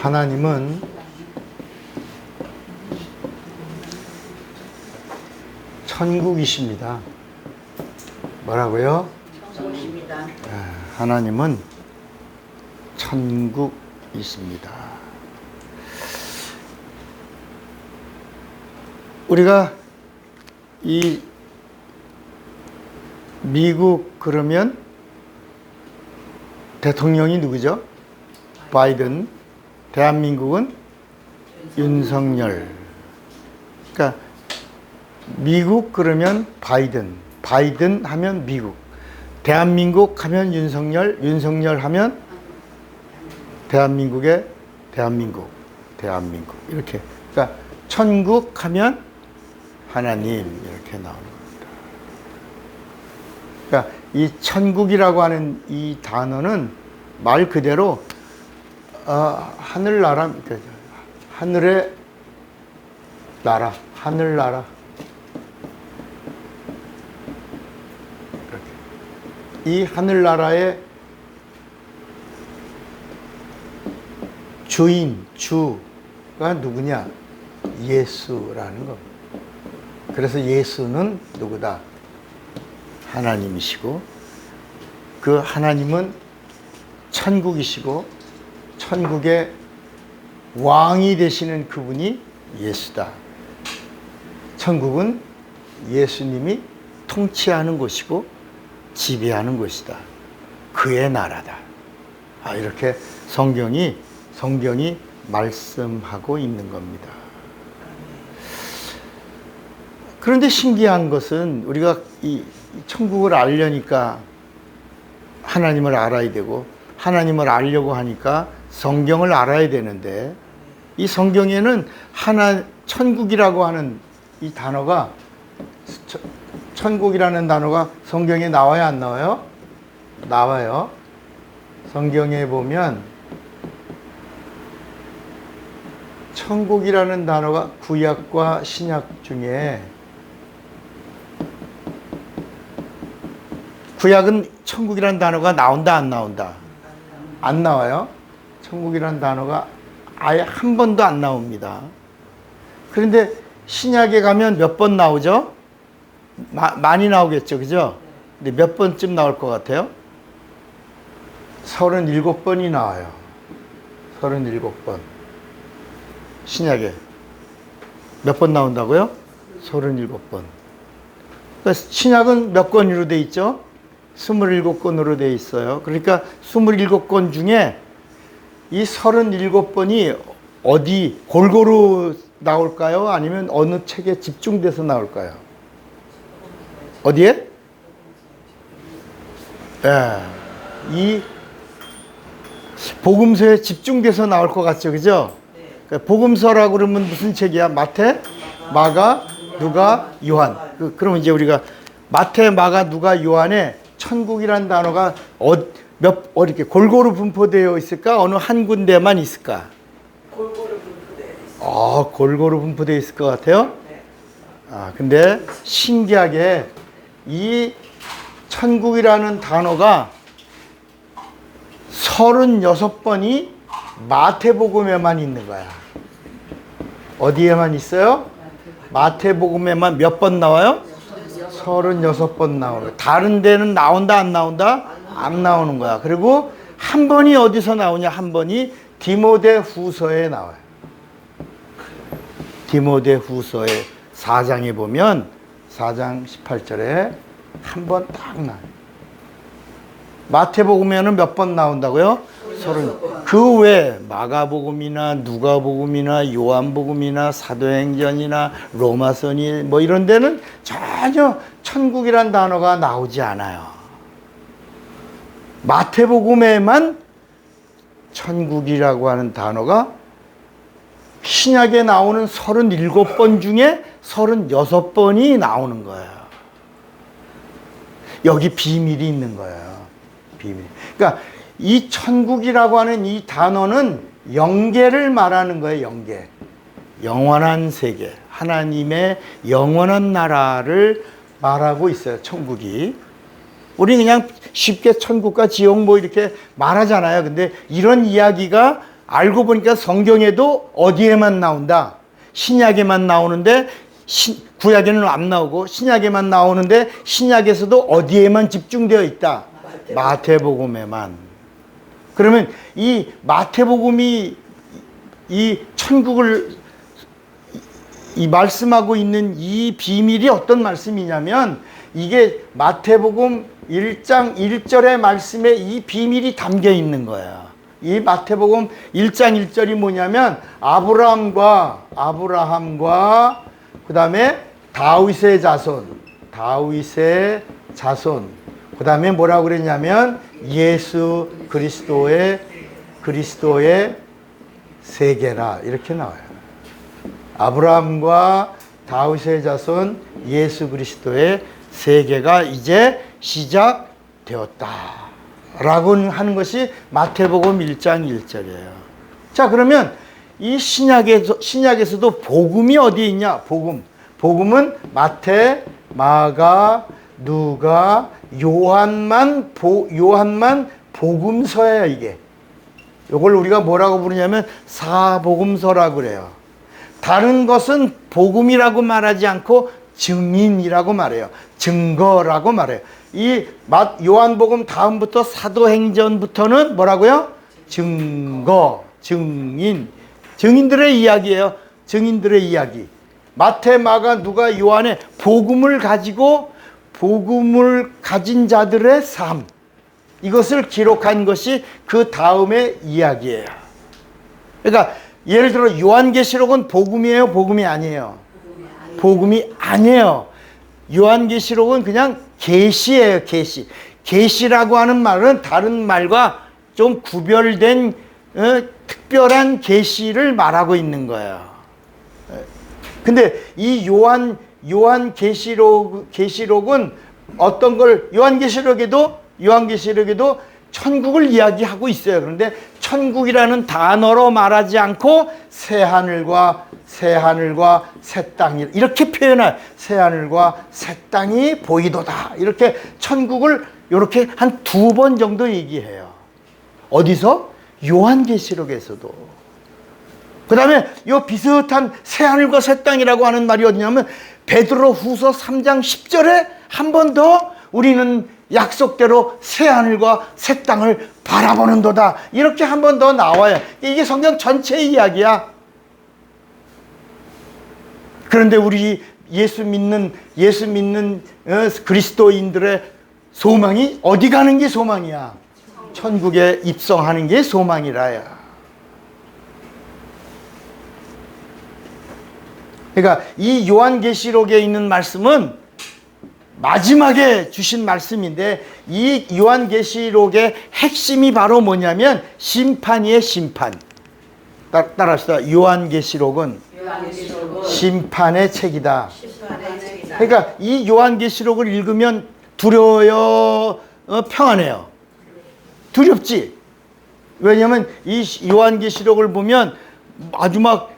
하나님은 천국이십니다. 뭐라고요? 천국입니다. 하나님은 천국이십니다. 우리가 이 미국 그러면 대통령이 누구죠? 바이든. 대한민국은 윤석열. 그러니까 미국 그러면 바이든. 바이든 하면 미국. 대한민국 하면 윤석열. 윤석열 하면 대한민국의 대한민국. 대한민국. 이렇게. 그러니까 천국 하면 하나님 이렇게 나오는 겁니다. 그러니까 이 천국이라고 하는 이 단어는 말 그대로 하늘나라, 하늘의 나라, 하늘나라. 이 하늘나라의 주인, 주가 누구냐? 예수라는 겁니다. 그래서 예수는 누구다? 하나님이시고, 그 하나님은 천국이시고, 천국의 왕이 되시는 그분이 예수다. 천국은 예수님이 통치하는 곳이고 지배하는 곳이다. 그의 나라다. 이렇게 성경이 말씀하고 있는 겁니다. 그런데 신기한 것은 우리가 이 천국을 알려니까 하나님을 알아야 되고, 하나님을 알려고 하니까 성경을 알아야 되는데, 이 성경에는 천국이라고 하는 이 단어가, 천국이라는 단어가 성경에 나와요, 안 나와요? 나와요. 성경에 보면 천국이라는 단어가 구약과 신약 중에, 구약은 천국이라는 단어가 나온다, 안 나온다? 안 나와요. 천국이라는 단어가 아예 한 번도 안 나옵니다. 그런데 신약에 가면 몇 번 나오죠? 많이 나오겠죠, 그죠? 근데 몇 번쯤 나올 것 같아요? 37번이 나와요. 37번. 신약에. 몇 번 나온다고요? 37번. 그러니까 신약은 몇 권으로 돼 있죠? 27권으로 돼 있어요. 그러니까 27권 중에 이 37번이 어디 골고루 나올까요? 아니면 어느 책에 집중돼서 나올까요? 어디에? 이 복음서에 집중돼서 나올 것 같죠, 그죠? 그러니까 복음서라고 그러면 무슨 책이야? 마태, 마가, 누가, 요한. 그러면 이제 우리가 마태, 마가, 누가, 요한에 천국이란 단어가 이렇게 골고루 분포되어 있을까? 어느 한 군데만 있을까? 골고루 분포되어 있어요. 골고루 분포되어 있을 것 같아요? 네. 근데 신기하게 이 천국이라는 단어가 36번이 마태복음에만 있는 거야. 어디에만 있어요? 마태복음에만 몇 번 나와요? 36번 나오는. 다른 데는 나온다, 안 나온다? 안 나오는 거야. 그리고 한 번이 어디서 나오냐? 한 번이 디모데 후서에 나와요. 디모데 후서의 4장에 보면 4장 18절에 한 번 딱 나와요. 마태복음에는 몇 번 나온다고요? 30. 그 외에 마가복음이나 누가복음이나 요한복음이나 사도행전이나 로마서니 뭐 이런 데는 전혀 천국이란 단어가 나오지 않아요. 마태복음에만 천국이라고 하는 단어가 신약에 나오는 37번 중에 36번이 나오는 거예요. 여기 비밀이 있는 거예요. 비밀. 그러니까 이 천국이라고 하는 이 단어는 영계를 말하는 거예요. 영계. 영원한 세계. 하나님의 영원한 나라를 말하고 있어요. 천국이. 우리 그냥 쉽게 천국과 지옥 뭐 이렇게 말하잖아요. 근데 이런 이야기가 알고 보니까 성경에도 어디에만 나온다. 신약에만 나오는데 구약에는 안 나오고 신약에만 나오는데 신약에서도 어디에만 집중되어 있다. 마태복음에만. 그러면 이 마태복음이 이 천국을 이 말씀하고 있는 이 비밀이 어떤 말씀이냐면 이게 마태복음 1장 1절의 말씀에 이 비밀이 담겨 있는 거예요. 이 마태복음 1장 1절이 뭐냐면 아브라함과 그 다음에 다윗의 자손 그 다음에 뭐라고 그랬냐면 예수 그리스도의 세계라 이렇게 나와요. 아브라함과 다윗의 자손 예수 그리스도의 세계가 이제 시작되었다 라고 하는 것이 마태복음 1장 1절이에요. 자, 그러면 이 신약에서도 복음이 어디에 있냐? 복음은 마태, 마가, 누가, 요한만 복음서예요. 이게 이걸 우리가 뭐라고 부르냐면 사복음서라고 그래요. 다른 것은 복음이라고 말하지 않고 증인이라고 말해요. 증거라고 말해요. 이 요한복음 다음부터 사도행전부터는 뭐라고요? 증거, 증인들의 이야기예요. 증인들의 이야기. 마태, 마가, 누가, 요한의 복음을 가진 자들의 삶. 이것을 기록한 것이 그 다음의 이야기예요. 그러니까 예를 들어 요한계시록은 복음이에요, 복음이 아니에요? 복음이 아니에요. 요한계시록은 그냥 계시예요, 계시. 계시라고 하는 말은 다른 말과 좀 구별된 특별한 계시를 말하고 있는 거예요. 근데 이 요한계시록은 어떤 걸 요한계시록에도 천국을 이야기하고 있어요. 그런데 천국이라는 단어로 말하지 않고 새하늘과 새 땅이 이렇게 표현할 새하늘과 새 땅이 보이도다. 이렇게 천국을 이렇게 한 2번 정도 얘기해요. 어디서? 요한계시록에서도. 그 다음에 이 비슷한 새하늘과 새 땅이라고 하는 말이 어디냐면 베드로후서 3장 10절에 한 번 더 우리는 약속대로 새하늘과 새 땅을 바라보는도다. 이렇게 한 번 더 나와요. 이게 성경 전체의 이야기야. 그런데 우리 예수 믿는 그리스도인들의 소망이 어디 가는 게 소망이야? 천국에 입성하는 게 소망이라야. 그러니까 이 요한계시록에 있는 말씀은 마지막에 주신 말씀인데 이 요한계시록의 핵심이 바로 뭐냐면 심판이에요. 심판. 따라합시다. 요한계시록은 심판의 책이다. 그러니까 이 요한계시록을 읽으면 두려워요? 평안해요? 두렵지? 왜냐하면 이 요한계시록을 보면 아주 막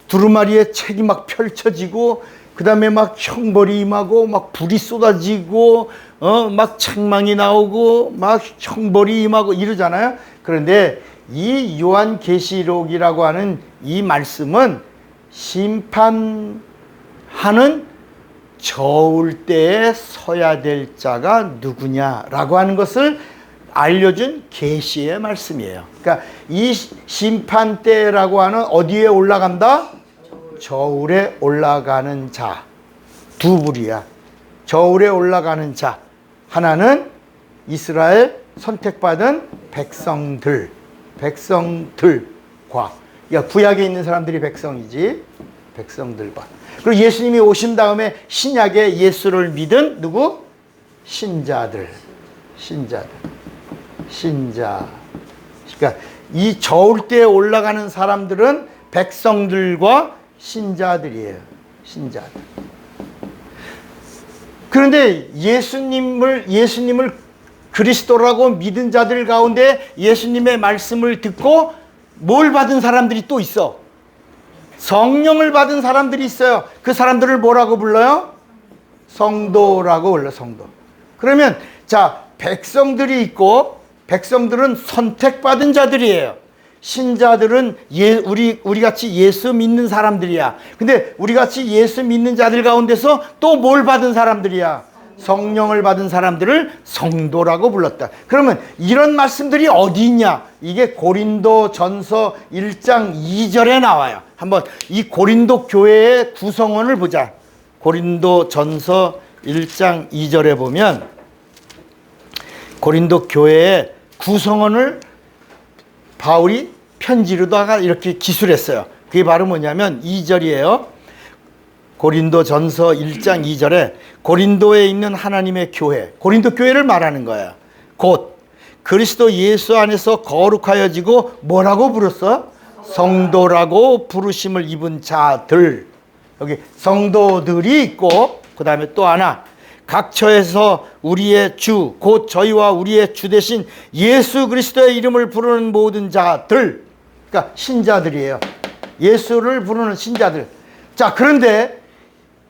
두루마리의 책이 막 펼쳐지고 그 다음에 막 형벌이 임하고 막 불이 쏟아지고 막 책망이 나오고 막 형벌이 임하고 이러잖아요. 그런데 이 요한계시록이라고 하는 이 말씀은 심판하는 저울 때에 서야 될 자가 누구냐라고 하는 것을 알려준 계시의 말씀이에요. 그러니까 이 심판 때라고 하는 어디에 올라간다? 저울에 올라가는 자. 두 부류야. 저울에 올라가는 자. 하나는 이스라엘 선택받은 백성들과. 그러니까 구약에 있는 사람들이 백성이지. 백성들과. 그리고 예수님이 오신 다음에 신약에 예수를 믿은 누구? 신자들. 신자. 그러니까 이 저울 때에 올라가는 사람들은 백성들과 신자들이에요. 신자들. 그런데 예수님을 그리스도라고 믿은 자들 가운데 예수님의 말씀을 듣고 뭘 받은 사람들이 또 있어? 성령을 받은 사람들이 있어요. 그 사람들을 뭐라고 불러요? 성도라고 불러. 성도. 그러면 자, 백성들이 있고 백성들은 선택받은 자들이에요. 신자들은 우리 같이 예수 믿는 사람들이야. 근데 우리 같이 예수 믿는 자들 가운데서 또 뭘 받은 사람들이야? 성령을 받은 사람들을 성도라고 불렀다. 그러면 이런 말씀들이 어디 있냐? 이게 고린도 전서 1장 2절에 나와요. 한번 이 고린도 교회의 구성원을 보자. 고린도 전서 1장 2절에 보면 고린도 교회의 구성원을 바울이 편지로다가 이렇게 기술했어요. 그게 바로 뭐냐면 2절이에요. 고린도 전서 1장 2절에 고린도에 있는 하나님의 교회, 고린도 교회를 말하는 거야. 곧 그리스도 예수 안에서 거룩하여지고 뭐라고 불렀어? 성도라고 부르심을 입은 자들. 여기 성도들이 있고 그 다음에 또 하나 각 처에서 우리의 주, 곧 저희와 우리의 주 대신 예수 그리스도의 이름을 부르는 모든 자들. 그러니까 신자들이에요. 예수를 부르는 신자들. 자, 그런데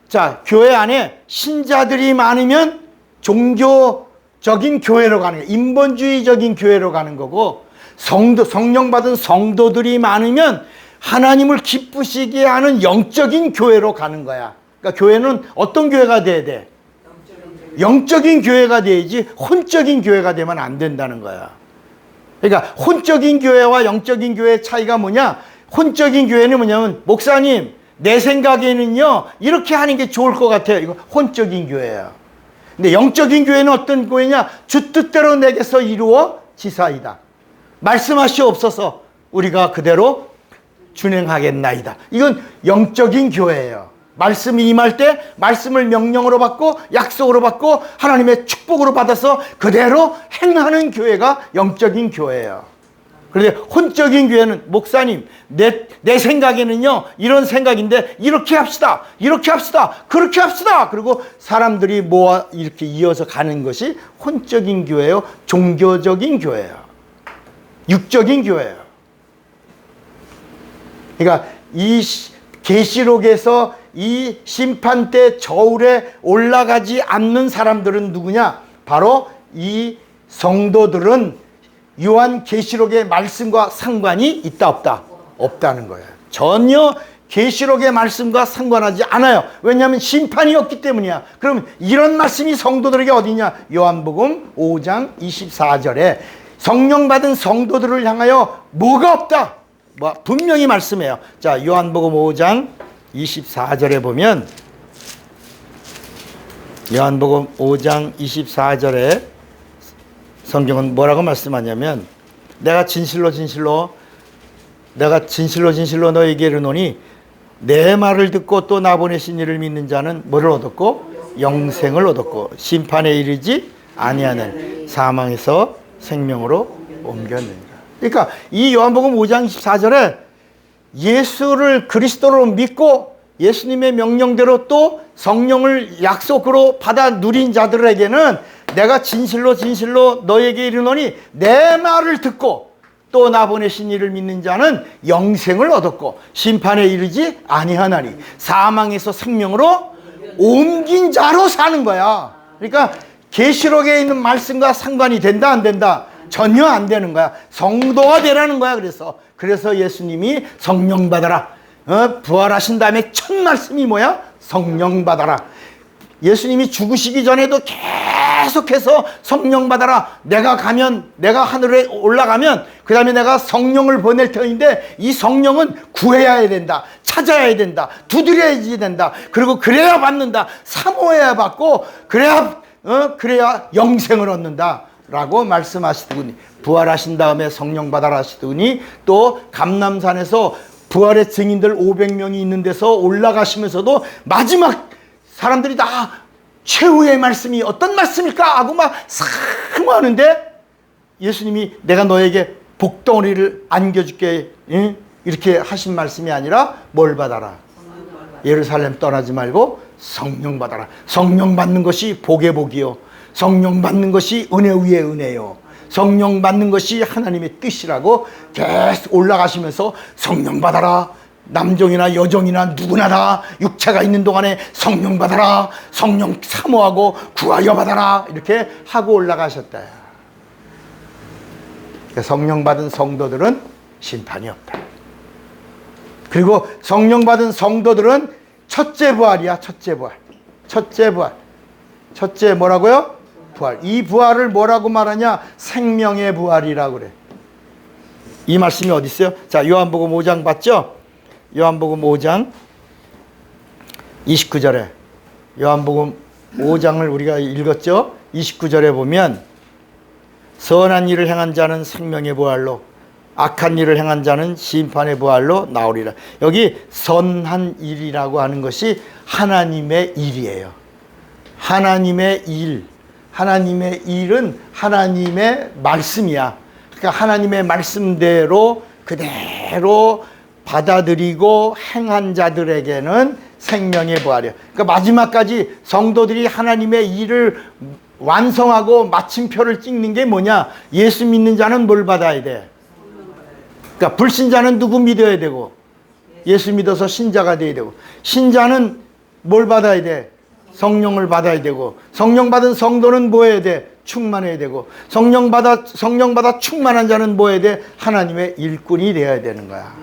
자, 교회 안에 신자들이 많으면 종교적인 교회로 가는 거예요. 인본주의적인 교회로 가는 거고, 성령 받은 성도들이 많으면 하나님을 기쁘시게 하는 영적인 교회로 가는 거야. 그러니까 교회는 어떤 교회가 돼야 돼? 영적인 교회가 돼야지 혼적인 교회가 되면 안 된다는 거야. 그러니까 혼적인 교회와 영적인 교회의 차이가 뭐냐? 혼적인 교회는 뭐냐면, 목사님 내 생각에는요 이렇게 하는 게 좋을 것 같아요. 이거 혼적인 교회예요. 근데 영적인 교회는 어떤 교회냐? 주 뜻대로 내게서 이루어지사이다. 말씀하시옵소서 우리가 그대로 준행하겠나이다. 이건 영적인 교회예요. 말씀이 임할 때 말씀을 명령으로 받고 약속으로 받고 하나님의 축복으로 받아서 그대로 행하는 교회가 영적인 교회예요. 그런데 혼적인 교회는, 목사님 내 생각에는요 이런 생각인데 이렇게 합시다, 이렇게 합시다, 그렇게 합시다. 그리고 사람들이 모아 이렇게 이어서 가는 것이 혼적인 교회예요. 종교적인 교회예요. 육적인 교회예요. 그러니까 이 계시록에서 이 심판 때 저울에 올라가지 않는 사람들은 누구냐? 바로 이 성도들은 요한 계시록의 말씀과 상관이 있다 없다? 없다는 거예요. 전혀 계시록의 말씀과 상관하지 않아요. 왜냐하면 심판이 없기 때문이야. 그럼 이런 말씀이 성도들에게 어디냐? 요한복음 5장 24절에 성령 받은 성도들을 향하여 뭐가 없다? 뭐 분명히 말씀해요. 자, 요한복음 5장 24절에 보면, 요한복음 5장 24절에 성경은 뭐라고 말씀하냐면, 내가 진실로 너에게 이르노니 내 말을 듣고 또 나 보내신 이를 믿는 자는 뭐를 얻었고? 영생을 얻었고 심판에 이르지 아니하는 사망에서 생명으로 옮겼느니라. 그러니까 이 요한복음 5장 24절에 예수를 그리스도로 믿고 예수님의 명령대로 또 성령을 약속으로 받아 누린 자들에게는 내가 진실로 너에게 이르노니 내 말을 듣고 또 나 보내신 이를 믿는 자는 영생을 얻었고 심판에 이르지 아니하나니 사망에서 생명으로 옮긴 자로 사는 거야. 그러니까 계시록에 있는 말씀과 상관이 된다 안 된다? 전혀 안 되는 거야. 성도가 되라는 거야. 그래서 예수님이 성령 받아라. 부활하신 다음에 첫 말씀이 뭐야? 성령 받아라. 예수님이 죽으시기 전에도 계속해서 성령 받아라. 내가 하늘에 올라가면 그 다음에 내가 성령을 보낼 터인데 이 성령은 구해야 된다. 찾아야 된다. 두드려야 된다. 그리고 그래야 받는다. 사모해야 받고 그래야 영생을 얻는다. 라고 말씀하시더니, 부활하신 다음에 성령 받아라 하시더니, 또 감람산에서 부활의 증인들 500명이 있는 데서 올라가시면서도 마지막 사람들이 다 최후의 말씀이 어떤 말씀일까 하고 막 사모하는데 예수님이 내가 너에게 복덩어리를 안겨줄게 이렇게 하신 말씀이 아니라 뭘 받아라? 예루살렘 떠나지 말고 성령 받아라. 성령 받는 것이 복의 복이요, 성령 받는 것이 은혜 위에 은혜요, 성령 받는 것이 하나님의 뜻이라고 계속 올라가시면서 성령 받아라. 남종이나 여종이나 누구나 다 육체가 있는 동안에 성령 받아라. 성령 사모하고 구하여 받아라. 이렇게 하고 올라가셨다. 성령 받은 성도들은 심판이 없다. 그리고 성령 받은 성도들은 첫째 부활이야. 첫째 부활. 첫째 부활. 첫째 뭐라고요? 부활. 이 부활을 뭐라고 말하냐? 생명의 부활이라고 그래. 이 말씀이 어디 있어요? 자, 요한복음 5장 봤죠? 요한복음 5장 29절에 요한복음 5장을 우리가 읽었죠? 29절에 보면 선한 일을 행한 자는 생명의 부활로 악한 일을 행한 자는 심판의 부활로 나오리라. 여기 선한 일이라고 하는 것이 하나님의 일이에요. 하나님의 일. 하나님의 일은 하나님의 말씀이야. 그러니까 하나님의 말씀대로 그대로 받아들이고 행한 자들에게는 생명의 부활이야. 그러니까 마지막까지 성도들이 하나님의 일을 완성하고 마침표를 찍는 게 뭐냐? 예수 믿는 자는 뭘 받아야 돼? 그러니까 불신자는 누구 믿어야 되고, 예수 믿어서 신자가 돼야 되고, 신자는 뭘 받아야 돼? 성령을 받아야 되고, 성령 받은 성도는 뭐 해야 돼? 충만해야 되고, 성령 받아 충만한 자는 뭐 해야 돼? 하나님의 일꾼이 되어야 되는 거야.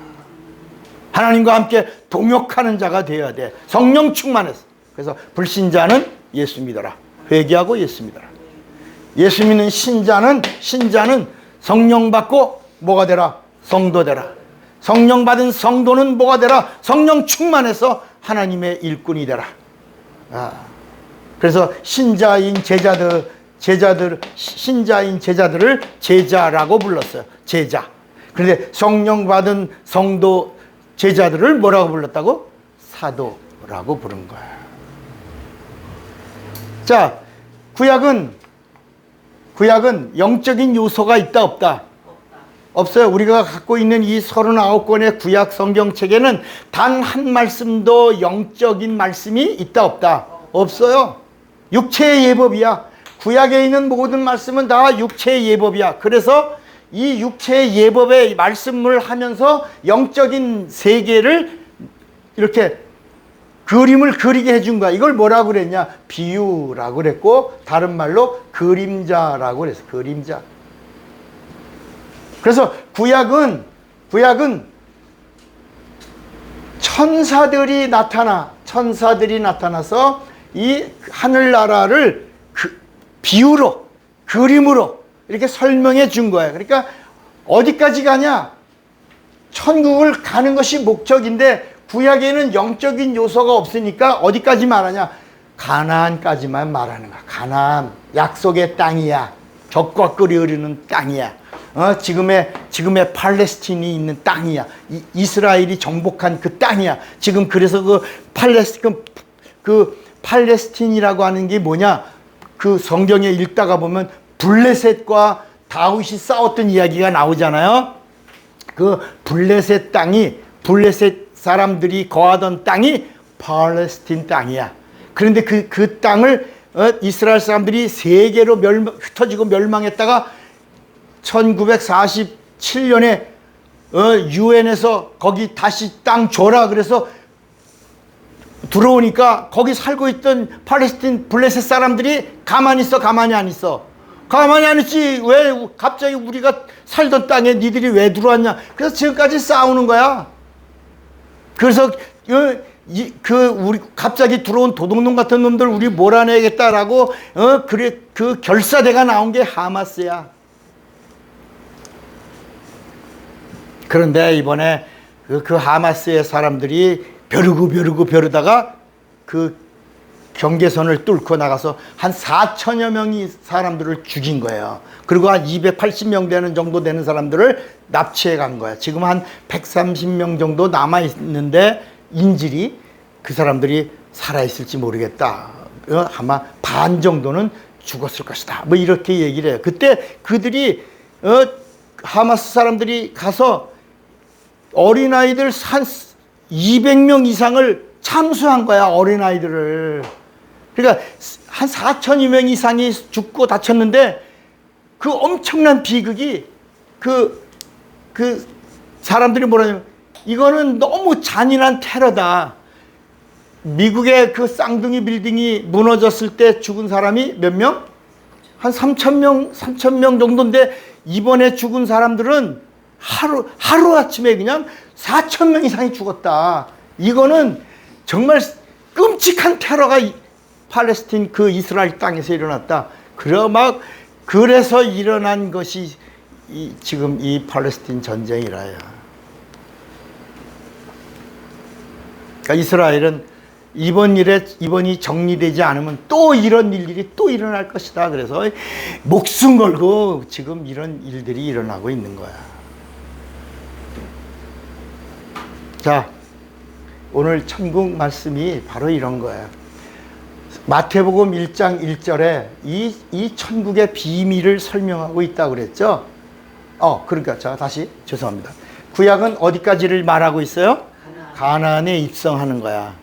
하나님과 함께 동역하는 자가 되어야 돼. 성령 충만해서. 그래서 불신자는 예수 믿어라. 회개하고 예수 믿어라. 예수 믿는 신자는 성령 받고 뭐가 되라? 성도 되라. 성령 받은 성도는 뭐가 되라? 성령 충만해서 하나님의 일꾼이 되라. 그래서 신자인 제자들을 제자라고 불렀어요. 제자. 그런데 성령 받은 성도 제자들을 뭐라고 불렀다고? 사도라고 부른 거예요. 자, 구약은 영적인 요소가 있다 없다? 없어요. 우리가 갖고 있는 이 39권의 구약 성경책에는 단 한 말씀도 영적인 말씀이 있다 없다? 없어요. 육체의 예법이야. 구약에 있는 모든 말씀은 다 육체의 예법이야. 그래서 이 육체의 예법의 말씀을 하면서 영적인 세계를 이렇게 그림을 그리게 해준 거야. 이걸 뭐라고 그랬냐? 비유라고 그랬고, 다른 말로 그림자라고 그랬어. 그림자. 그래서 구약은 천사들이 나타나서 이 하늘나라를 비유로, 그림으로 이렇게 설명해 준 거예요. 그러니까 어디까지 가냐? 천국을 가는 것이 목적인데, 구약에는 영적인 요소가 없으니까 어디까지 말하냐? 가나안까지만 말하는 거야. 가나안, 약속의 땅이야. 젖과 꿀이 흐르는 땅이야. 지금의 팔레스틴이 있는 땅이야. 이스라엘이 정복한 그 땅이야. 지금 그래서 그 팔레스틴이라고 하는 게 뭐냐? 그 성경에 읽다가 보면 블레셋과 다윗이 싸웠던 이야기가 나오잖아요. 그 블레셋 사람들이 거하던 땅이 팔레스틴 땅이야. 그런데 그 땅을 이스라엘 사람들이 세 개로 흩어지고 멸망했다가 1947년에 유엔에서 거기 다시 땅 줘라 그래서 들어오니까 거기 살고 있던 팔레스틴 블레셋 사람들이 가만히 있어? 가만히 안 있어? 가만히 안 있지. 왜 갑자기 우리가 살던 땅에 니들이 왜 들어왔냐? 그래서 지금까지 싸우는 거야. 그래서 우리 갑자기 들어온 도둑놈 같은 놈들 우리 몰아내겠다라고 그래 그 결사대가 나온 게 하마스야. 그런데 이번에 그 하마스의 사람들이 벼르다가 그 경계선을 뚫고 나가서 한 4천여 명이 사람들을 죽인 거예요. 그리고 한 280명 정도 되는 사람들을 납치해 간 거야. 지금 한 130명 정도 남아있는데 인질이 그 사람들이 살아있을지 모르겠다. 아마 반 정도는 죽었을 것이다. 뭐 이렇게 얘기를 해요. 그때 그들이 하마스 사람들이 가서 어린아이들 한 200명 이상을 참수한 거야. 어린아이들을. 그러니까 한 4천여 명 이상이 죽고 다쳤는데 그 엄청난 비극이 그 사람들이 뭐라냐면 이거는 너무 잔인한 테러다. 미국의 그 쌍둥이 빌딩이 무너졌을 때 죽은 사람이 몇 명? 한 3,000명 정도인데 이번에 죽은 사람들은 하루아침에 그냥 4천 명 이상이 죽었다. 이거는 정말 끔찍한 테러가 팔레스틴 그 이스라엘 땅에서 일어났다. 그래서 일어난 것이 지금 이 팔레스틴 전쟁이라야. 그러니까 이스라엘은 이번이 정리되지 않으면 또 이런 일들이 또 일어날 것이다. 그래서 목숨 걸고 지금 이런 일들이 일어나고 있는 거야. 자, 오늘 천국 말씀이 바로 이런 거야. 마태복음 1장 1절에 이 천국의 비밀을 설명하고 있다고 그랬죠? 그러니까 자, 다시 죄송합니다. 구약은 어디까지를 말하고 있어요? 가나안에 입성하는 거야.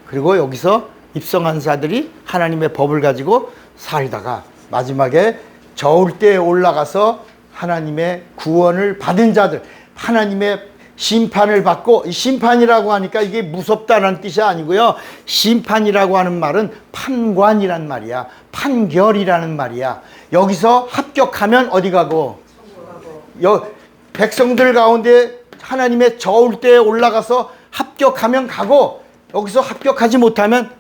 그리고 여기서 입성한 자들이 하나님의 법을 가지고 살다가 마지막에 저울 때에 올라가서 하나님의 구원을 받은 자들, 하나님의 심판을 받고, 심판이라고 하니까 이게 무섭다는 뜻이 아니고요. 심판이라고 하는 말은 판관이란 말이야. 판결이라는 말이야. 여기서 합격하면 어디 가고? 백성들 가운데 하나님의 저울 때에 올라가서 합격하면 가고, 여기서 합격하지 못하면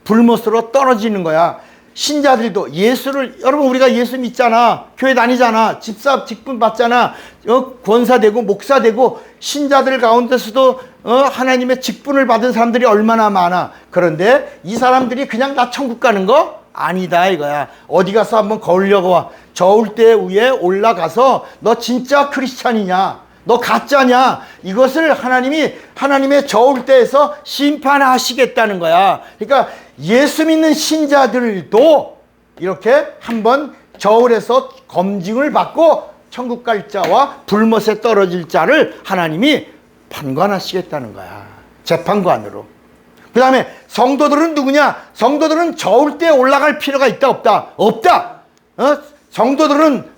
불못으로 떨어지는 거야. 신자들도 여러분 우리가 예수 믿잖아. 교회 다니잖아. 직분 받잖아. 권사 되고 목사 되고 신자들 가운데서도 하나님의 직분을 받은 사람들이 얼마나 많아. 그런데 이 사람들이 그냥 나 천국 가는 거? 아니다 이거야. 어디 가서 한번 거울려고 와. 저울대 위에 올라가서 너 진짜 크리스찬이냐? 너 가짜냐? 이것을 하나님의 저울대에서 심판하시겠다는 거야. 그러니까 예수 믿는 신자들도 이렇게 한번 저울에서 검증을 받고 천국 갈 자와 불못에 떨어질 자를 하나님이 판관하시겠다는 거야. 재판관으로. 그 다음에 성도들은 누구냐? 성도들은 저울대에 올라갈 필요가 있다 없다? 없다. 성도들은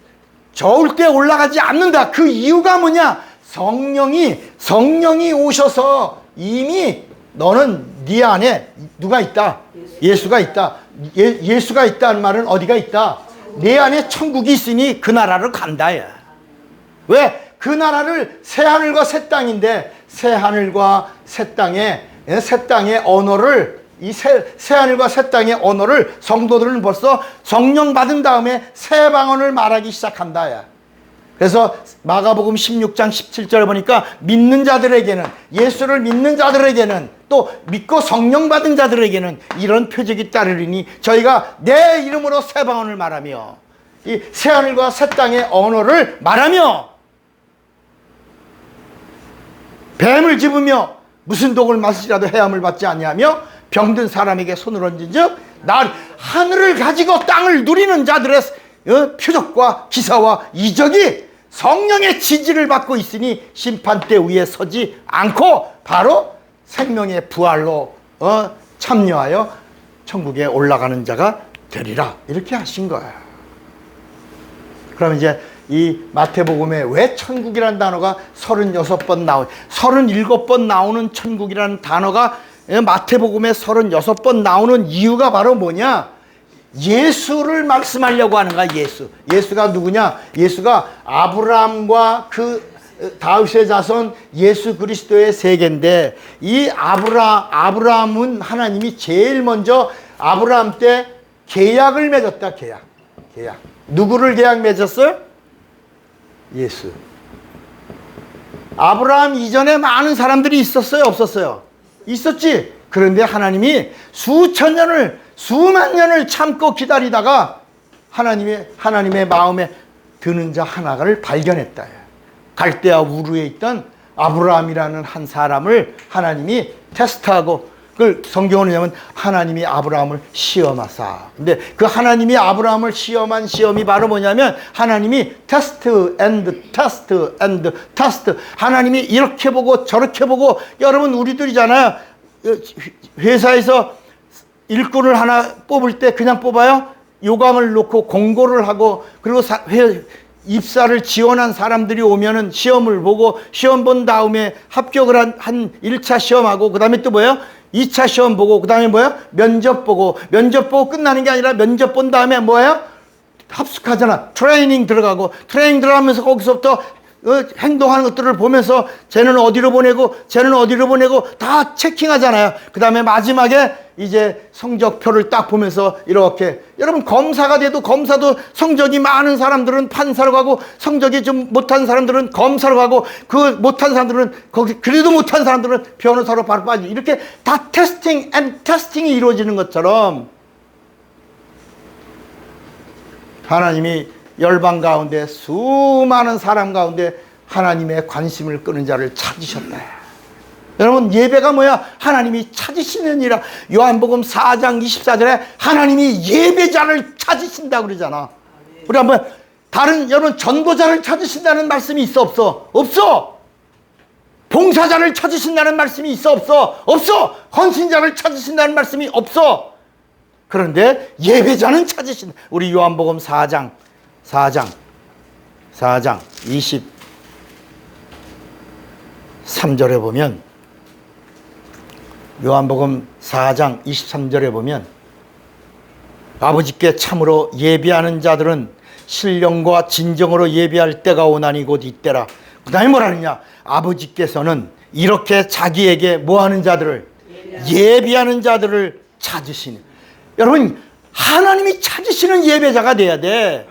저울대에 올라가지 않는다. 그 이유가 뭐냐? 성령이 오셔서 이미 너는 네 안에 누가 있다? 예수가 있다. 예수가 있다는 말은 어디가 있다? 내 안에 천국이 있으니 그 나라로 간다. 야. 왜? 그 나라를 새하늘과 새 땅인데 새하늘과 새 땅의 언어를 새하늘과 새 땅의 언어를 성도들은 벌써 성령 받은 다음에 새 방언을 말하기 시작한다. 야. 그래서 마가복음 16장 17절에 보니까 믿는 자들에게는, 예수를 믿는 자들에게는, 또 믿고 성령 받은 자들에게는 이런 표적이 따르리니 저희가 내 이름으로 새 방언을 말하며 이 새하늘과 새 땅의 언어를 말하며 뱀을 집으며 무슨 독을 마시라도 해함을 받지 아니하며 병든 사람에게 손을 얹은즉 하늘을 가지고 땅을 누리는 자들의 표적과 기사와 이적이 성령의 지지를 받고 있으니 심판대 위에 서지 않고 바로 생명의 부활로 참여하여 천국에 올라가는 자가 되리라. 이렇게 하신 거야. 그럼 이제 이 마태복음에 왜 천국이라는 단어가 37번 나오는 천국이라는 단어가 마태복음에 36번 나오는 이유가 바로 뭐냐? 예수를 말씀하려고 하는 거야. 예수가 누구냐? 예수가 아브라함과 그 다윗의 자손 예수 그리스도의 세계인데, 이 아브라함은 하나님이 제일 먼저 아브라함 때 계약을 맺었다. 계약. 누구를 계약 맺었어요? 예수. 아브라함 이전에 많은 사람들이 있었어요? 없었어요? 있었지. 그런데 하나님이 수만 년을 참고 기다리다가 하나님의 마음에 드는 자 하나를 발견했다. 갈대아 우르에 있던 아브라함이라는 한 사람을 하나님이 테스트하고, 그걸 성경으로 보면 하나님이 아브라함을 시험하사. 근데 그 하나님이 아브라함을 시험한 시험이 바로 뭐냐면 하나님이 테스트. 하나님이 이렇게 보고 저렇게 보고. 여러분 우리들이잖아요. 회사에서 일꾼을 하나 뽑을 때 그냥 뽑아요? 요강을 놓고 공고를 하고, 그리고 입사를 지원한 사람들이 오면은 시험을 보고, 시험 본 다음에 합격을 한 1차 시험하고, 그 다음에 또 뭐예요? 2차 시험 보고, 그 다음에 뭐예요? 면접 보고 끝나는 게 아니라 면접 본 다음에 뭐예요? 합숙하잖아. 트레이닝 들어가면서 거기서부터 행동하는 것들을 보면서 쟤는 어디로 보내고 쟤는 어디로 보내고 다 체킹하잖아요. 그 다음에 마지막에 이제 성적표를 딱 보면서 이렇게, 여러분 검사가 돼도 검사도 성적이 많은 사람들은 판사로 가고 성적이 좀 못한 사람들은 검사로 가고 그 못한 사람들은 거기 그래도 못한 사람들은 변호사로 바로 빠지고, 이렇게 다 테스팅이 이루어지는 것처럼 하나님이 열방 가운데 수많은 사람 가운데 하나님의 관심을 끄는 자를 찾으셨다. 여러분, 예배가 뭐야? 하나님이 찾으시느니라. 요한복음 4장 24절에 하나님이 예배자를 찾으신다고 그러잖아. 우리 한번 여러분, 전도자를 찾으신다는 말씀이 있어 없어? 없어. 봉사자를 찾으신다는 말씀이 있어 없어? 없어. 헌신자를 찾으신다는 말씀이 없어. 그런데 예배자는 찾으신다. 우리 요한복음 4장 23절에 보면, 요한복음 4장 23절에 보면, 아버지께 참으로 예배하는 자들은 신령과 진정으로 예배할 때가 오나니 곧 이때라. 그 다음에 뭐라느냐? 아버지께서는 이렇게 자기에게 뭐하는 자들을, 예배하는 자들을 찾으시는. 여러분, 하나님이 찾으시는 예배자가 돼야 돼.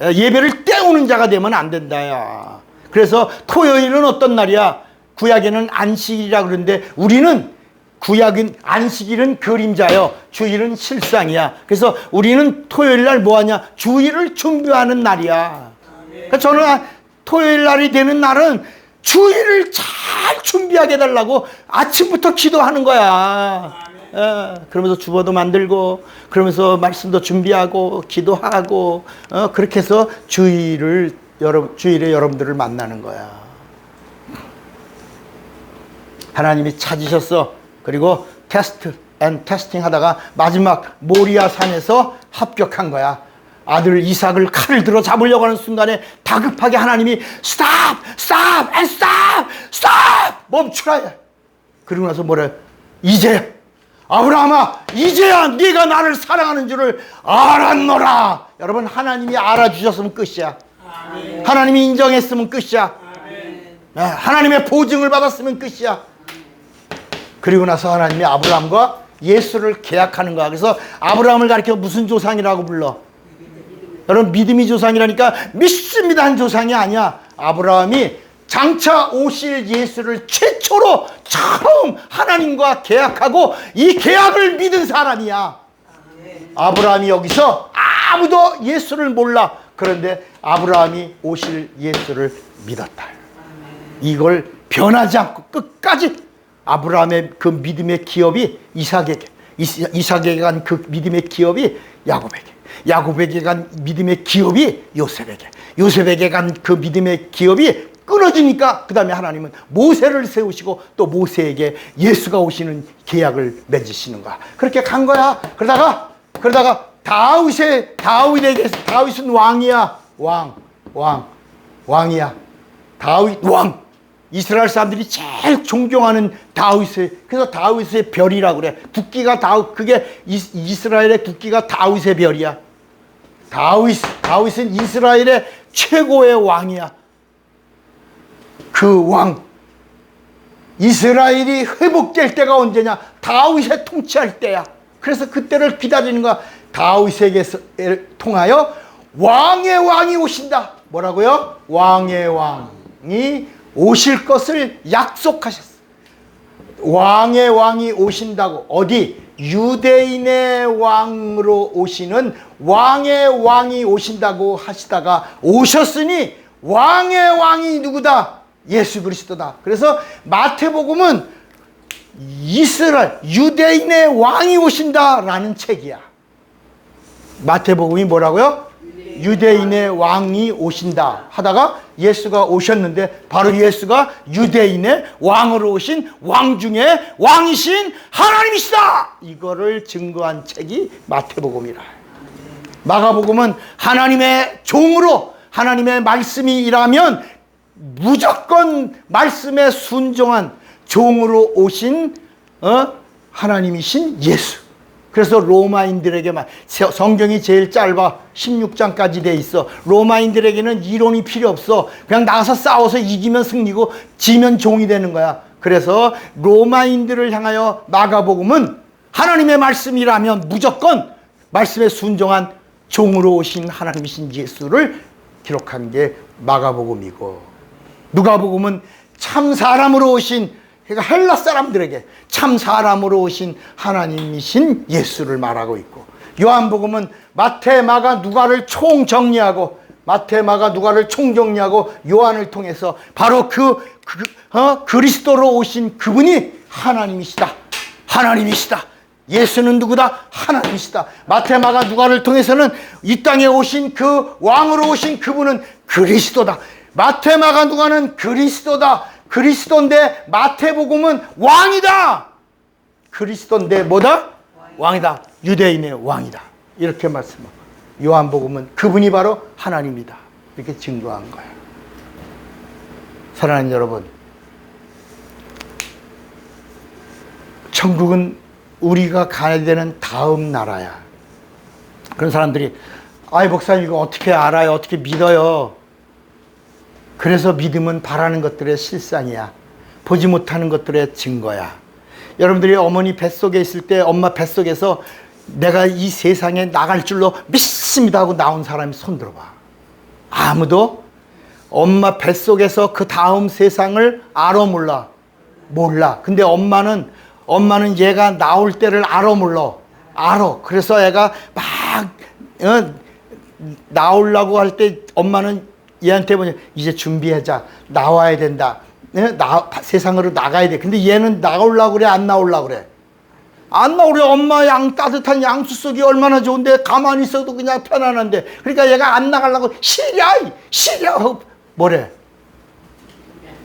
예배를 때우는 자가 되면 안 된다야. 그래서 토요일은 어떤 날이야? 구약에는 안식일이라 그러는데, 우리는 구약은 안식일은 그림자요, 주일은 실상이야. 그래서 우리는 토요일 날 뭐하냐? 주일을 준비하는 날이야. 그러니까 저는 토요일 날이 되는 날은 주일을 잘 준비하게 해달라고 아침부터 기도하는 거야. 그러면서 주보도 만들고, 그러면서 말씀도 준비하고, 기도하고, 그렇게 해서 주일에 여러분들을 만나는 거야. 하나님이 찾으셨어. 그리고 테스팅 하다가 마지막 모리아 산에서 합격한 거야. 아들 이삭을 칼을 들어 잡으려고 하는 순간에 다급하게 하나님이 stop 멈추라. 그리고 나서 뭐래? 이제 아브라함아, 이제야 네가 나를 사랑하는 줄을 알았노라. 여러분, 하나님이 알아주셨으면 끝이야. 아멘. 하나님이 인정했으면 끝이야. 아멘. 하나님의 보증을 받았으면 끝이야. 그리고 나서 하나님이 아브라함과 예수를 계약하는 거야. 그래서 아브라함을 가리켜 무슨 조상이라고 불러? 여러분, 믿음이 조상이라니까 믿습니다 한 조상이 아니야. 아브라함이 장차 오실 예수를 최초로 처음 하나님과 계약하고 이 계약을 믿은 사람이야. 아브라함이 여기서 아무도 예수를 몰라. 그런데 아브라함이 오실 예수를 믿었다. 이걸 변하지 않고 끝까지 아브라함의 그 믿음의 기업이 이삭에게 간 그 믿음의 기업이 야곱에게 간 믿음의 기업이 요셉에게 간 그 믿음의 기업이 끊어지니까 그 다음에 하나님은 모세를 세우시고 또 모세에게 예수가 오시는 계약을 맺으시는 거야. 그렇게 간 거야. 그러다가 다윗은 왕이야. 왕이야. 다윗 왕. 이스라엘 사람들이 제일 존경하는 그래서 다윗의 별이라고 그래. 국기가 그게 이스라엘의 국기가 다윗의 별이야. 다윗은 이스라엘의 최고의 왕이야. 그 왕. 이스라엘이 회복될 때가 언제냐? 다윗의 통치할 때야. 그래서 그때를 기다리는 거야. 다윗에게 통하여 왕의 왕이 오신다. 뭐라고요? 왕의 왕이 오실 것을 약속하셨어. 왕의 왕이 오신다고. 어디? 유대인의 왕으로 오시는 왕의 왕이 오신다고 하시다가 오셨으니 왕의 왕이 누구다? 예수 그리스도다. 그래서 마태복음은 유대인의 왕이 오신다라는 책이야. 마태복음이 뭐라고요? 유대인의 왕이 오신다 하다가 예수가 오셨는데, 바로 예수가 유대인의 왕으로 오신 왕 중에 왕이신 하나님이시다, 이거를 증거한 책이 마태복음이라. 마가복음은 하나님의 종으로, 하나님의 말씀이 일하면 무조건 말씀에 순종한 종으로 오신 하나님이신 예수, 그래서 로마인들에게만, 성경이 제일 짧아 16장까지 돼 있어. 로마인들에게는 이론이 필요 없어. 그냥 나가서 싸워서 이기면 승리고 지면 종이 되는 거야. 그래서 로마인들을 향하여 마가복음은 하나님의 말씀이라면 무조건 말씀에 순종한 종으로 오신 하나님이신 예수를 기록한 게 마가복음이고, 누가복음은 참 사람으로 오신, 그러니까 헬라 사람들에게 참 사람으로 오신 하나님이신 예수를 말하고 있고, 요한복음은 마태, 마가, 누가를 총정리하고, 마태, 마가, 누가를 총정리하고 요한을 통해서 바로 그리스도로 오신 그분이 하나님이시다. 하나님이시다. 예수는 누구다? 하나님이시다. 마태, 마가, 누가를 통해서는 이 땅에 오신 그 왕으로 오신 그분은 그리스도다. 마태, 마가, 누가는 그리스도다. 그리스도인데 마태복음은 왕이다. 그리스도인데 뭐다? 왕이다. 유대인의 왕이다. 이렇게 말씀하고, 요한복음은 그분이 바로 하나님이다. 이렇게 증거한 거예요. 사랑하는 여러분, 천국은 우리가 가야 되는 다음 나라야. 그런 사람들이, 아이 목사님 이거 어떻게 알아요? 어떻게 믿어요? 그래서 믿음은 바라는 것들의 실상이야. 보지 못하는 것들의 증거야. 여러분들이 어머니 뱃속에 있을 때 엄마 뱃속에서 내가 이 세상에 나갈 줄로 믿습니다 하고 나온 사람이 손 들어봐. 아무도 엄마 뱃속에서 그 다음 세상을 알아 몰라. 몰라. 근데 엄마는 얘가 나올 때를 알아 몰라. 알아. 그래서 애가 막 나오려고 할 때 엄마는 얘한테 뭐냐, 이제 준비하자, 나와야 된다, 세상으로 나가야 돼. 근데 얘는 나오려고 그래, 안 나오려고 그래? 안 나오래. 엄마 따뜻한 양수 속이 얼마나 좋은데, 가만히 있어도 그냥 편안한데. 그러니까 얘가 안 나가려고, 싫어 뭐래?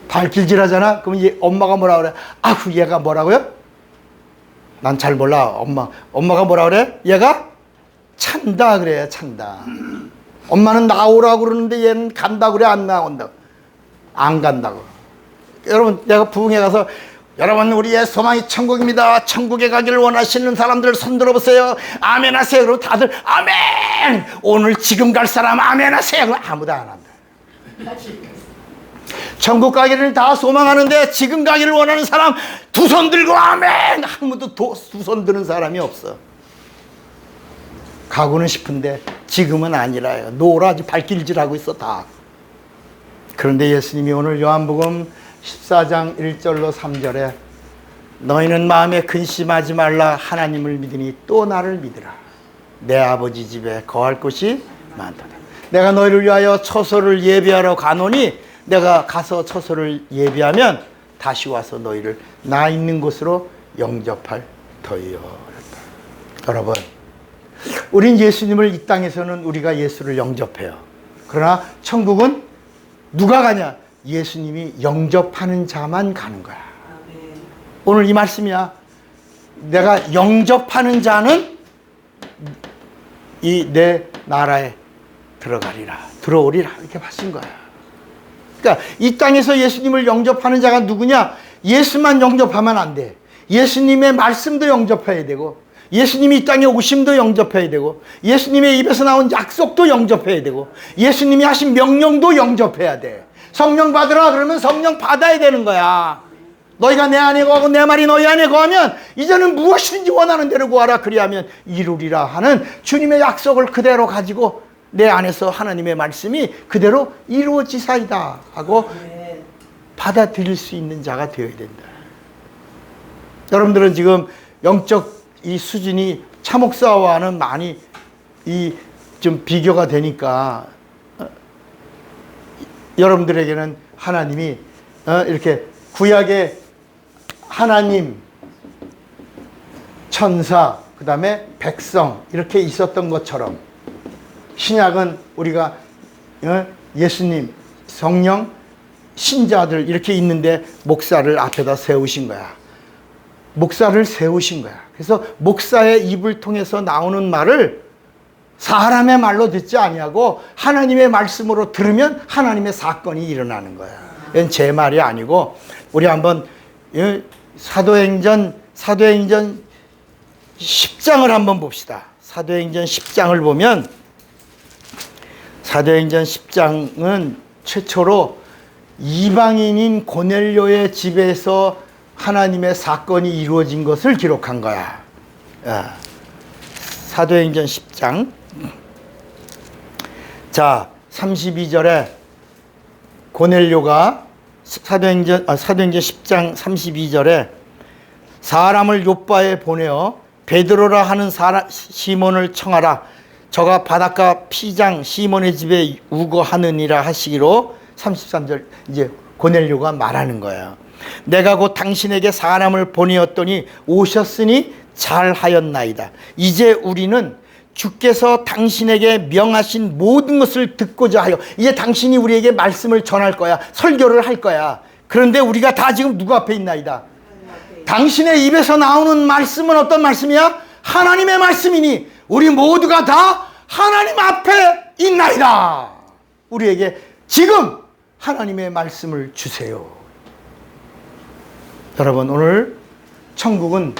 발길질하잖아. 그럼 엄마가 뭐라 그래? 아후, 얘가 뭐라고요? 난 잘 몰라. 엄마가 뭐라 그래? 얘가 찬다 그래. 찬다. 엄마는 나오라고 그러는데 얘는 간다고 그래, 안 나온다고? 안 간다고. 여러분, 내가 부흥회 가서, 여러분 우리의 소망이 천국입니다. 천국에 가기를 원하시는 사람들 손 들어보세요. 아멘 하세요. 그러면 다들 아멘. 오늘 지금 갈 사람 아멘 하세요. 그럼 아무도 안 한다. 천국 가기를 다 소망하는데 지금 가기를 원하는 사람 두 손 들고 아멘. 아무도 두 손 드는 사람이 없어. 가고는 싶은데 지금은 아니라요. 노라지 발길질하고 있어 다. 그런데 예수님이 오늘 요한복음 14장 1절로 3절에 너희는 마음에 근심하지 말라. 하나님을 믿으니 또 나를 믿으라. 내 아버지 집에 거할 곳이 많도다. 내가 너희를 위하여 처소를 예비하러 가노니 내가 가서 처소를 예비하면 다시 와서 너희를 나 있는 곳으로 영접할 터이요. 여러분, 우린 예수님을 이 땅에서는 우리가 예수를 영접해요. 그러나 천국은 누가 가냐? 예수님이 영접하는 자만 가는 거야. 오늘 이 말씀이야. 내가 영접하는 자는 이 내 나라에 들어오리라 이렇게 하신 거야. 그러니까 이 땅에서 예수님을 영접하는 자가 누구냐? 예수만 영접하면 안 돼. 예수님의 말씀도 영접해야 되고, 예수님이 이 땅에 오심도 영접해야 되고, 예수님의 입에서 나온 약속도 영접해야 되고, 예수님이 하신 명령도 영접해야 돼. 성령 받으라 그러면 성령 받아야 되는 거야. 너희가 내 안에 거하고 내 말이 너희 안에 거하면 이제는 무엇이든지 원하는 대로 구하라. 그리하면 이루리라 하는 주님의 약속을 그대로 가지고 내 안에서 하나님의 말씀이 그대로 이루어지사이다 하고 받아들일 수 있는 자가 되어야 된다. 여러분들은 지금 영적 이 수준이 차목사와는 많이 좀 비교가 되니까 여러분들에게는 하나님이 이렇게 구약의 하나님, 천사, 그 다음에 백성 이렇게 있었던 것처럼 신약은 우리가 예수님, 성령, 신자들 이렇게 있는데 목사를 앞에다 세우신 거야. 목사를 세우신 거야. 그래서 목사의 입을 통해서 나오는 말을 사람의 말로 듣지 아니하고 하나님의 말씀으로 들으면 하나님의 사건이 일어나는 거야. 이건 제 말이 아니고 우리 한번 사도행전 10장을 한번 봅시다. 사도행전 10장을 보면 사도행전 10장은 최초로 이방인인 고넬료의 집에서 하나님의 사건이 이루어진 것을 기록한 거야. 사도행전 10장. 자, 32절에 고넬료가 사도행전 10장 32절에 사람을 요바에 보내어 베드로라 하는 시몬을 청하라. 저가 바닷가 피장 시몬의 집에 우거하느니라 하시기로 33절 이제 고넬료가 말하는 거예요. 내가 곧 당신에게 사람을 보내었더니 오셨으니 잘하였나이다. 이제 우리는 주께서 당신에게 명하신 모든 것을 듣고자 하여 이제 당신이 우리에게 말씀을 전할 거야. 설교를 할 거야. 그런데 우리가 다 지금 누구 앞에 있나이다. 당신의 입에서 나오는 말씀은 어떤 말씀이야? 하나님의 말씀이니 우리 모두가 다 하나님 앞에 있나이다. 우리에게 지금 하나님의 말씀을 주세요. 여러분, 오늘 천국은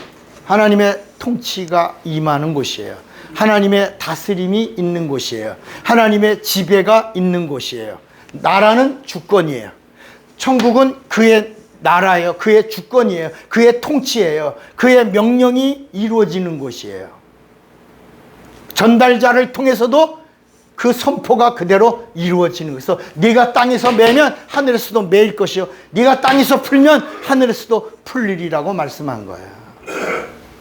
하나님의 통치가 임하는 곳이에요. 하나님의 다스림이 있는 곳이에요. 하나님의 지배가 있는 곳이에요. 나라는 주권이에요. 천국은 그의 나라예요. 그의 주권이에요. 그의 통치예요. 그의 명령이 이루어지는 곳이에요. 전달자를 통해서도 그 선포가 그대로 이루어지는 것이서 네가 땅에서 매면 하늘에서도 매일 것이요 네가 땅에서 풀면 하늘에서도 풀리리라고 말씀한 거예요.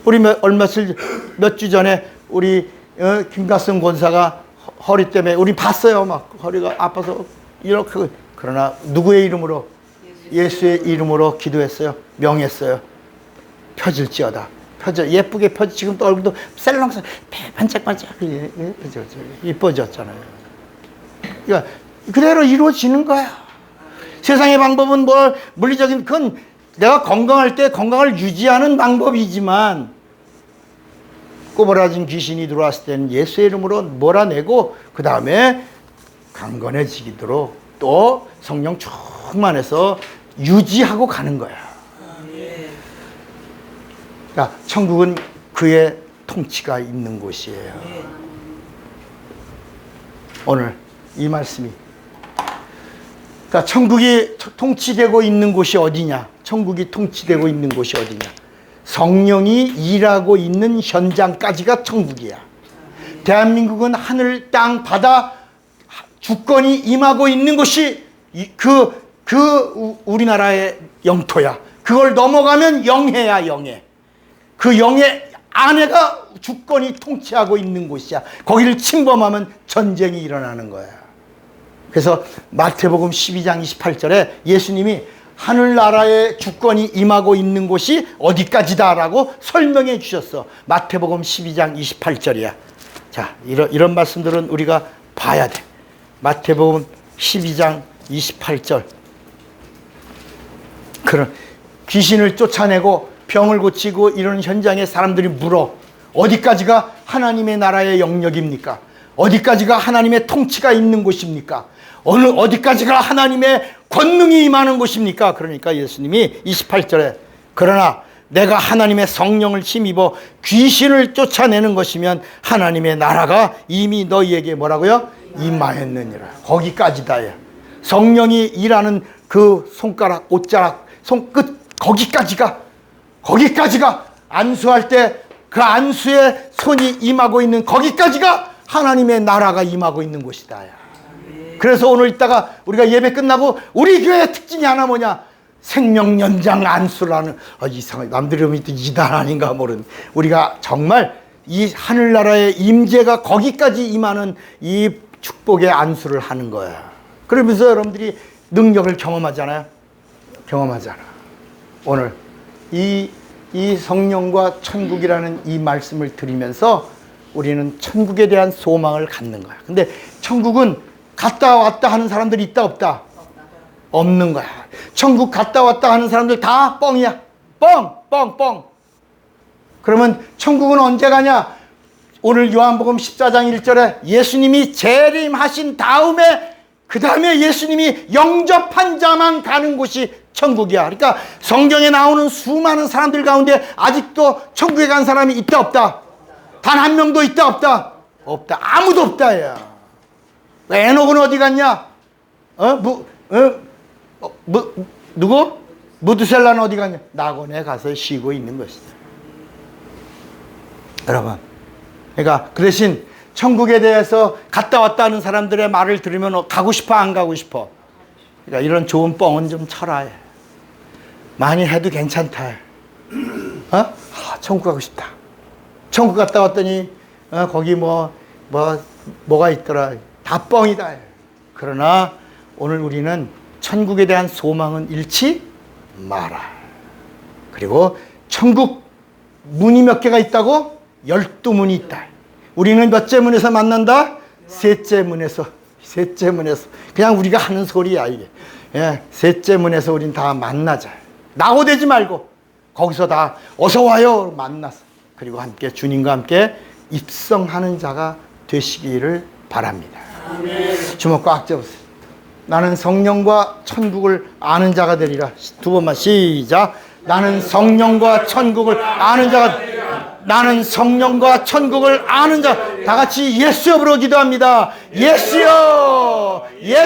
우리 몇 주 전에 우리 김가성 권사가 허리 때문에 우리 봤어요. 막 허리가 아파서 이렇게. 그러나 누구의 이름으로? 예수의 이름으로 기도했어요. 명했어요. 펴질지어다. 예쁘게 펴지. 지금 또 얼굴도 셀렁셀렁 반짝반짝 이뻐졌잖아요. 그러니까 그대로 이루어지는 거야. 세상의 방법은 뭐 물리적인 그건 내가 건강할 때 건강을 유지하는 방법이지만 꼬부라진 귀신이 들어왔을 때는 예수의 이름으로 몰아내고 그 다음에 강건해지도록 또 성령 충만해서 유지하고 가는 거야. 그러니까 천국은 그의 통치가 있는 곳이에요. 오늘 이 말씀이 그러니까 천국이 통치되고 있는 곳이 어디냐? 천국이 통치되고 있는 곳이 어디냐? 성령이 일하고 있는 현장까지가 천국이야. 대한민국은 하늘, 땅, 바다 주권이 임하고 있는 곳이 우리나라의 영토야. 그걸 넘어가면 영해야, 영해. 그 영의 안에가 주권이 통치하고 있는 곳이야. 거기를 침범하면 전쟁이 일어나는 거야. 그래서 마태복음 12장 28절에 예수님이 하늘나라의 주권이 임하고 있는 곳이 어디까지다라고 설명해 주셨어. 마태복음 12장 28절이야. 자, 이런 말씀들은 우리가 봐야 돼. 마태복음 12장 28절. 그런 귀신을 쫓아내고 병을 고치고 이런 현장에 사람들이 물어. 어디까지가 하나님의 나라의 영역입니까? 어디까지가 하나님의 통치가 있는 곳입니까? 어디까지가 하나님의 권능이 임하는 곳입니까? 그러니까 예수님이 28절에 그러나 내가 하나님의 성령을 힘입어 귀신을 쫓아내는 것이면 하나님의 나라가 이미 너희에게 뭐라고요? 임하였느니라. 거기까지다요. 성령이 일하는 그 손가락, 옷자락, 손끝 거기까지가 안수할 때 그 안수에 손이 임하고 있는 거기까지가 하나님의 나라가 임하고 있는 곳이다. 그래서 오늘 이따가 우리가 예배 끝나고 우리 교회의 특징이 하나 뭐냐? 생명연장 안수라는 이상하게 남들이 보면 또 이단 아닌가 모르는 우리가 정말 이 하늘나라의 임재가 거기까지 임하는 이 축복의 안수를 하는 거야. 그러면서 여러분들이 능력을 경험하잖아요. 오늘 이 성령과 천국이라는 이 말씀을 들으면서 우리는 천국에 대한 소망을 갖는 거야. 근데 천국은 갔다 왔다 하는 사람들이 있다 없다? 없는 거야. 천국 갔다 왔다 하는 사람들 다 뻥이야. 뻥. 그러면 천국은 언제 가냐? 오늘 요한복음 14장 1절에 예수님이 재림하신 다음에 그 다음에 예수님이 영접한 자만 가는 곳이 천국이야. 그러니까 성경에 나오는 수많은 사람들 가운데 아직도 천국에 간 사람이 있다 없다? 단 한 명도 있다 없다? 없다. 아무도 없다. 야. 에녹은 어디 갔냐? 누구? 무드셀라는 어디 갔냐? 낙원에 가서 쉬고 있는 것이다. 여러분, 그러니까 그 대신 천국에 대해서 갔다 왔다 하는 사람들의 말을 들으면 가고 싶어 안 가고 싶어? 그러니까 이런 좋은 뻥은 좀 쳐라. 많이 해도 괜찮다. 천국 가고 싶다. 천국 갔다 왔더니 거기 뭐가 있더라. 다 뻥이다. 그러나 오늘 우리는 천국에 대한 소망은 잃지 마라. 그리고 천국 문이 몇 개가 있다고? 12문이 있다. 우리는 몇째 문에서 만난다? 셋째 문에서. 그냥 우리가 하는 소리야 이게. 셋째 문에서 우린 다 만나자. 낙오되지 말고 거기서 다 어서 와요 만나서. 그리고 함께 주님과 함께 입성하는 자가 되시기를 바랍니다. 주먹 꽉 잡으세요. 나는 성령과 천국을 아는 자가 되리라. 두 번만 시작. 나는 성령과 천국을 아는 자가 되리라. 나는 성령과 천국을 아는 자. 다 같이 예수여 부르고 기도합니다. 예수여.